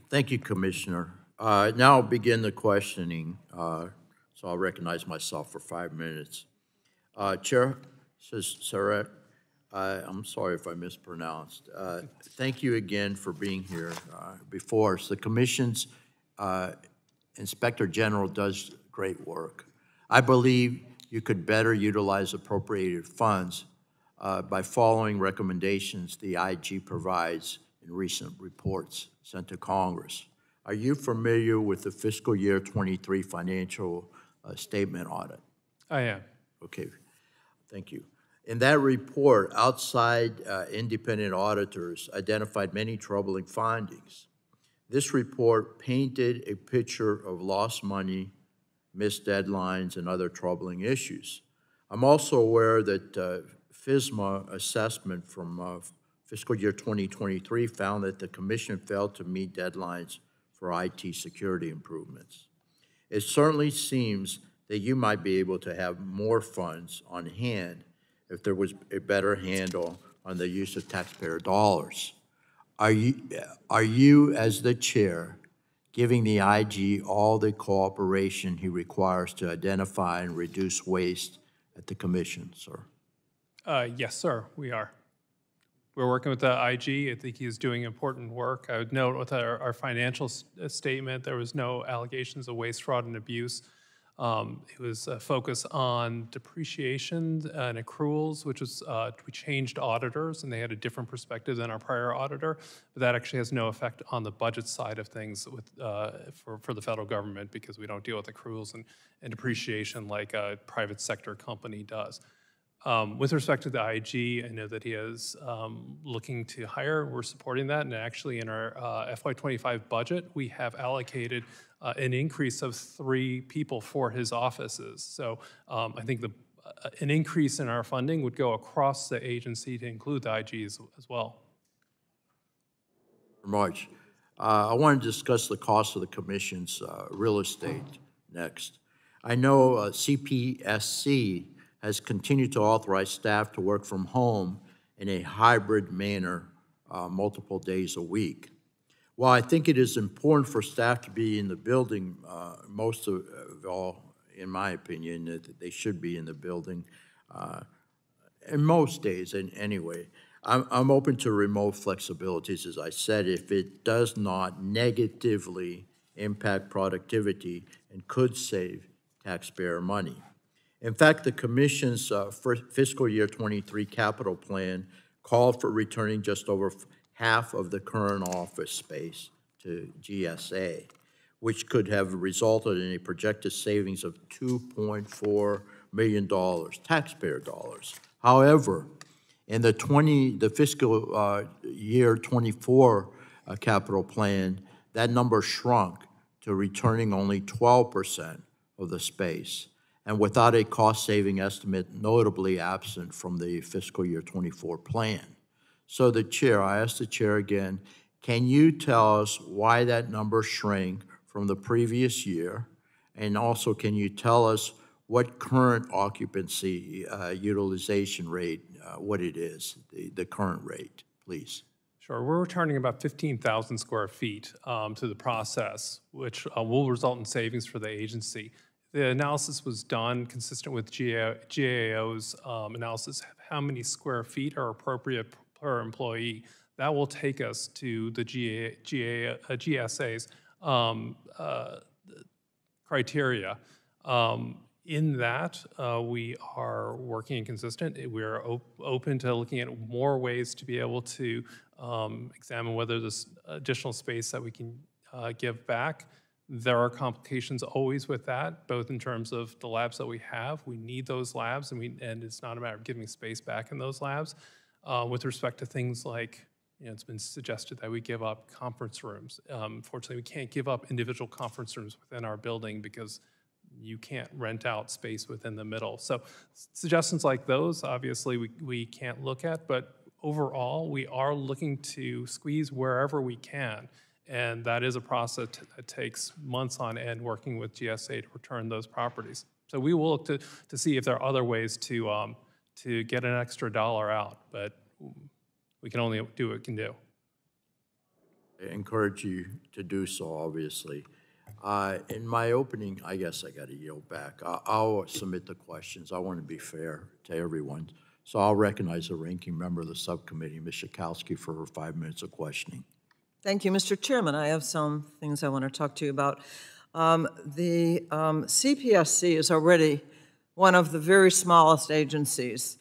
Thank you, Commissioner. Now I'll begin the questioning, so I'll recognize myself for 5 minutes. Chair Saret, I'm sorry if I mispronounced. Thank you again for being here before us. The Commission's Inspector General does great work. I believe you could better utilize appropriated funds by following recommendations the IG provides in recent reports sent to Congress. Are you familiar with the fiscal year 23 financial statement audit? I am. Okay, thank you. In that report, outside independent auditors identified many troubling findings. This report painted a picture of lost money, missed deadlines, and other troubling issues. I'm also aware that FSMA assessment from fiscal year 2023 found that the Commission failed to meet deadlines for IT security improvements. It certainly seems that you might be able to have more funds on hand if there was a better handle on the use of taxpayer dollars. Are you, as the chair, giving the IG all the cooperation he requires to identify and reduce waste at the Commission, sir? Yes, sir, we are. We're working with the IG. I think he's doing important work. I would note with our financial statement, there was no allegations of waste, fraud, and abuse. It was a focus on depreciation and accruals, which was, we changed auditors, and they had a different perspective than our prior auditor, but that actually has no effect on the budget side of things with, for the federal government, because we don't deal with accruals and depreciation like a private sector company does. With respect to the IG, I know that he is looking to hire. We're supporting that, and actually in our FY25 budget, we have allocated an increase of 3 people for his offices. So I think an increase in our funding would go across the agency to include the IGs as well. Much. I want to discuss the cost of the Commission's real estate next. I know CPSC has continued to authorize staff to work from home in a hybrid manner multiple days a week. While I think it is important for staff to be in the building, most of all, in my opinion, that they should be in the building in most days anyway. I'm open to remote flexibilities, as I said, if it does not negatively impact productivity and could save taxpayer money. In fact, the Commission's fiscal year 23 capital plan called for returning just over half of the current office space to GSA, which could have resulted in a projected savings of $2.4 million, taxpayer dollars. However, in the fiscal year 24 capital plan, that number shrunk to returning only 12% of the space, and without a cost-saving estimate notably absent from the fiscal year 24 plan. So the chair, I ask the chair again, can you tell us why that number shrank from the previous year? And also, can you tell us what current occupancy utilization rate, what it is, the current rate, please? Sure, we're returning about 15,000 square feet to the process, which will result in savings for the agency. The analysis was done consistent with GAO's analysis of how many square feet are appropriate per employee. That will take us to the GSA's criteria. In that, we are working inconsistent. We are open to looking at more ways to be able to examine whether there's additional space that we can give back. There are complications always with that, both in terms of the labs that we have. We need those labs, and it's not a matter of giving space back in those labs. With respect to things like, it's been suggested that we give up conference rooms. Fortunately, we can't give up individual conference rooms within our building because you can't rent out space within the middle. So suggestions like those, obviously, we can't look at, but overall, we are looking to squeeze wherever we can. And that is a process that takes months on end working with GSA to return those properties. So we will look to see if there are other ways to get an extra dollar out, but we can only do what we can do. encourage you to do so, obviously. In my opening, I guess I got to yield back. I'll submit the questions. I want to be fair to everyone. So I'll recognize the ranking member of the subcommittee, Ms. Schakowsky, for her 5 minutes of questioning. Thank you, Mr. Chairman. I have some things I want to talk to you about. The CPSC is already one of the very smallest agencies